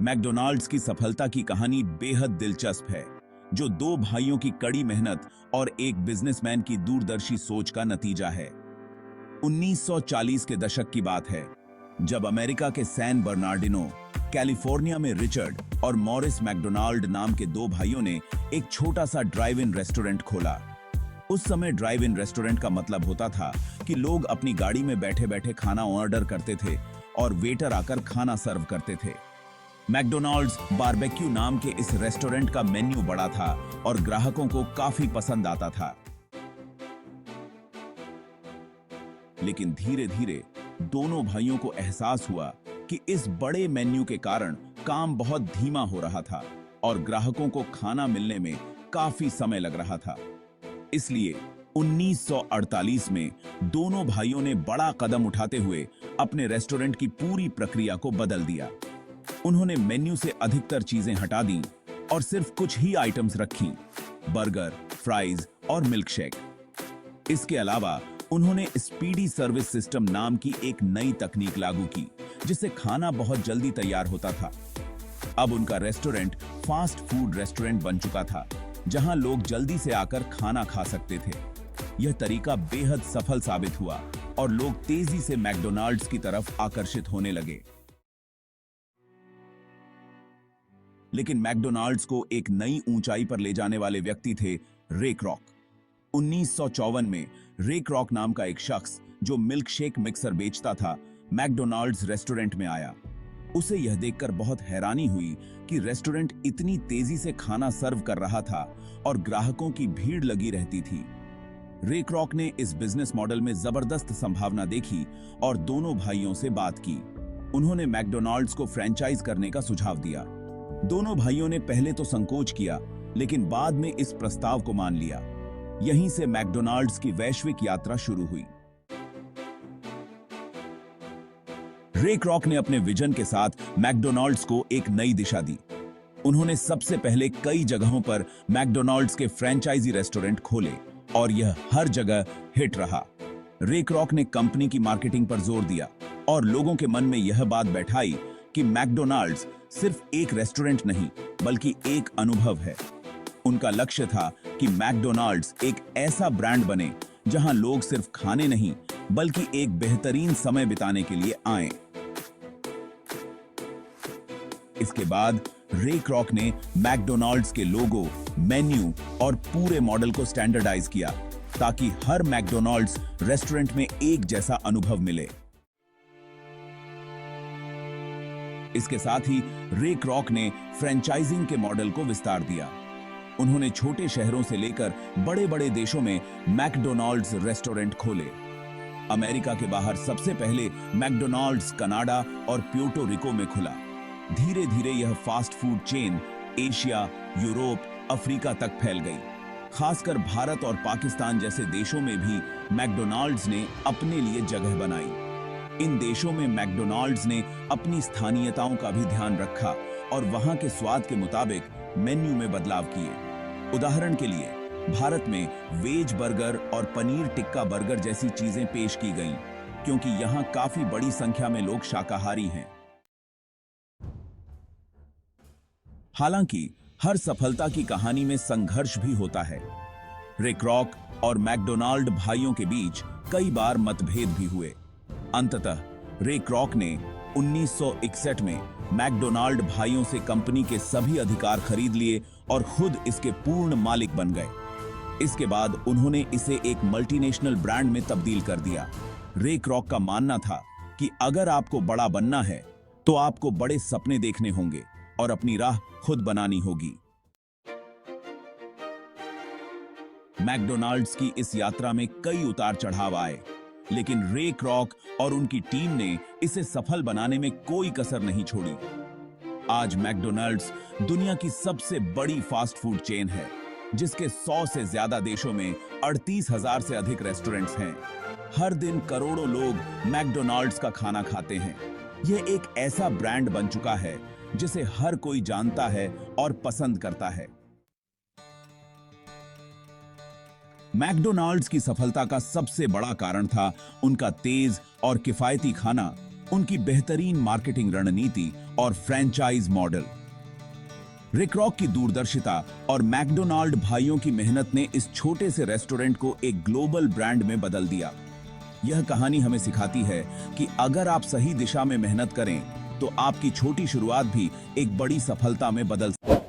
McDonald's की सफलता की कहानी बेहद दिलचस्प है, जो दो भाइयों की कड़ी मेहनत और एक बिजनेसमैन की दूरदर्शी सोच का नतीजा है। 1940 के दशक की बात है, जब अमेरिका के सैन बर्नार्डिनो, कैलिफोर्निया में रिचर्ड और मॉरिस मैकडॉनल्ड नाम के दो भाइयों ने एक छोटा सा ड्राइव इन रेस्टोरेंट खोला। उस समय ड्राइव इन रेस्टोरेंट का मतलब होता था कि लोग अपनी गाड़ी में बैठे बैठे खाना ऑर्डर करते थे और वेटर आकर खाना सर्व करते थे। मैकडॉनल्ड्स बारबेक्यू नाम के इस रेस्टोरेंट का मेन्यू बड़ा था और ग्राहकों को काफी पसंद आता था। लेकिन धीरे धीरे दोनों भाइयों को एहसास हुआ कि इस बड़े मेन्यू के कारण काम बहुत धीमा हो रहा था और ग्राहकों को खाना मिलने में काफी समय लग रहा था। इसलिए 1948 में दोनों भाइयों ने बड़ा कदम उठाते हुए अपने रेस्टोरेंट की पूरी प्रक्रिया को बदल दिया। उन्होंने मेन्यू से अधिकतर चीजें हटा दी और सिर्फ कुछ ही आइटम्स रखीं, बर्गर, फ्राइज और मिल्कशेक। इसके अलावा उन्होंने स्पीडी सर्विस सिस्टम नाम की एक नई तकनीक लागू की, जिससे खाना बहुत जल्दी तैयार होता था। अब उनका रेस्टोरेंट फास्ट फूड रेस्टोरेंट बन चुका था, जहां लोग जल्दी से आकर खाना खा सकते थे। यह तरीका बेहद सफल साबित हुआ और लोग तेजी से मैकडॉनल्ड्स की तरफ आकर्षित होने लगे। लेकिन मैकडॉनल्ड्स को एक नई ऊंचाई पर ले जाने वाले व्यक्ति थे रे क्रोक। 1954 में रे क्रोक नाम का एक शख्स, जो मिल्कशेक मिक्सर बेचता था, मैकडॉनल्ड्स रेस्टोरेंट में आया। उसे यह देखकर बहुत हैरानी हुई कि रेस्टोरेंट इतनी तेजी से खाना सर्व कर रहा था और ग्राहकों की भीड़ लगी रहती थी। रे क्रोक ने इस बिजनेस मॉडल में जबरदस्त संभावना देखी और दोनों भाइयों से बात की। उन्होंने मैकडॉनल्ड्स को फ्रेंचाइज करने का सुझाव दिया। दोनों भाइयों ने पहले तो संकोच किया, लेकिन बाद में इस प्रस्ताव को मान लिया। यहीं से मैकडॉनल्ड्स की वैश्विक यात्रा शुरू हुई। रे क्रोक ने अपने विजन के साथ मैकडॉनल्ड्स को एक नई दिशा दी। उन्होंने सबसे पहले कई जगहों पर मैकडॉनल्ड्स के फ्रेंचाइजी रेस्टोरेंट खोले और यह हर जगह हिट रहा। रे क्रोक ने कंपनी की मार्केटिंग पर जोर दिया और लोगों के मन में यह बात बैठाई कि मैकडॉनल्ड्स सिर्फ एक रेस्टोरेंट नहीं, बल्कि एक अनुभव है। उनका लक्ष्य था कि मैकडॉनल्ड्स एक ऐसा ब्रांड बने जहां लोग सिर्फ खाने नहीं, बल्कि एक बेहतरीन समय बिताने के लिए आएं। इसके बाद रे क्रोक ने मैकडॉनल्ड्स के लोगो, मेन्यू और पूरे मॉडल को स्टैंडर्डाइज किया, ताकि हर मैकडॉनल्ड्स रेस्टोरेंट में एक जैसा अनुभव मिले। इसके साथ ही रे क्रोक ने फ्रेंचाइजिंग के मॉडल को विस्तार दिया। उन्होंने छोटे शहरों से लेकर बड़े-बड़े देशों में मैकडॉनल्ड्स रेस्टोरेंट खोले। अमेरिका के बाहर सबसे पहले मैकडॉनल्ड्स कनाडा और प्यूर्टो रिको में खुला। धीरे धीरे यह fast food chain Asia, Europe, Africa तक फैल गई। खासकर भारत और पाकिस्तान जैसे देशों में भी मैकडॉनल्ड्स ने अपने लिए जगह बनाई। इन देशों में मैकडॉनल्ड्स ने अपनी स्थानीयताओं का भी ध्यान रखा और वहां के स्वाद के मुताबिक मेन्यू में बदलाव किए। उदाहरण के लिए भारत में वेज बर्गर और पनीर टिक्का बर्गर जैसी चीजें पेश की गईं, क्योंकि यहां काफी बड़ी संख्या में लोग शाकाहारी हैं। हालांकि हर सफलता की कहानी में संघर्ष भी होता है। रे क्रोक और मैकडॉनल्ड भाइयों के बीच कई बार मतभेद भी हुए। अंततः रे क्रोक ने 1961 में मैकडॉनल्ड भाइयों से कंपनी के सभी अधिकार खरीद लिए और खुद इसके पूर्ण मालिक बन गए। इसके बाद उन्होंने इसे एक मल्टीनेशनल ब्रांड में तब्दील कर दिया। रे क्रोक का मानना था कि अगर आपको बड़ा बनना है, तो आपको बड़े सपने देखने होंगे और अपनी राह खुद बनानी होगी। मैकडॉनल्ड्स की इस यात्रा में कई उतार चढ़ाव आए, लेकिन रे क्रोक और उनकी टीम ने इसे सफल बनाने में कोई कसर नहीं छोड़ी। आज मैकडॉनल्ड्स दुनिया की सबसे बड़ी फास्ट फूड चेन है, जिसके 100 से ज्यादा देशों में 38,000 से अधिक रेस्टोरेंट्स हैं। हर दिन करोड़ों लोग मैकडॉनल्ड्स का खाना खाते हैं। यह एक ऐसा ब्रांड बन चुका है जिसे हर कोई जानता है और पसंद करता है। मैकडॉनल्ड्स की सफलता का सबसे बड़ा कारण था उनका तेज और किफायती खाना, उनकी बेहतरीन मार्केटिंग रणनीति और फ्रेंचाइज मॉडल। रिक रॉक की दूरदर्शिता और मैकडोनाल्ड भाइयों की मेहनत ने इस छोटे से रेस्टोरेंट को एक ग्लोबल ब्रांड में बदल दिया। यह कहानी हमें सिखाती है कि अगर आप सही दिशा में मेहनत करें तो आपकी छोटी शुरुआत भी एक बड़ी सफलता में बदल सकती है।